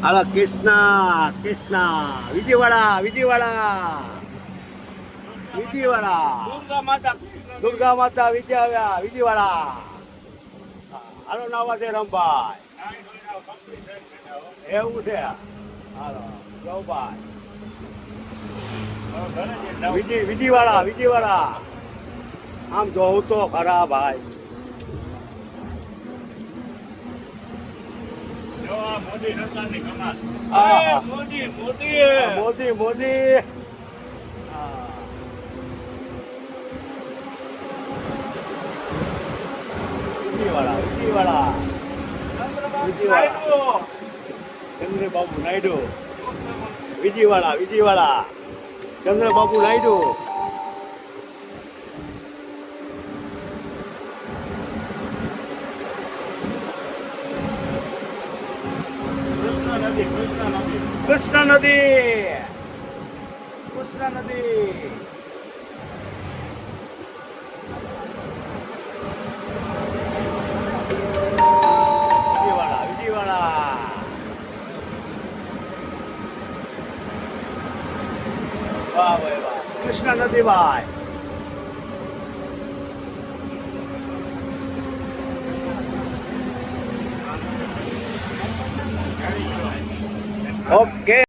હાલો કૃષ્ણા કૃષ્ણા વિજયવાડા વિજયવાડા વિજયવાડા દુર્ગા માતા વિજય આવ્યા વિજયવાડા. હાલો નાવા છે રમભાઈ. એવું છે હાલો જવભાઈ વિજયવાડા વિજયવાડા. આમ જોઉં તો ખરા ભાઈ. મોદી મોદી વિજયવાડા વિજયવાડા વિજયવાડા ચંદ્રબાબુ નાયડુ વિજયવાડા વિજયવાડા ચંદ્રબાબુ નાયડુ. કૃષ્ણ નદી કૃષ્ણ નદી વિજયવાડા વિજયવાડા. વાહ ભાઈ વાહ કૃષ્ણ નદી ભાઈ. ઓકે.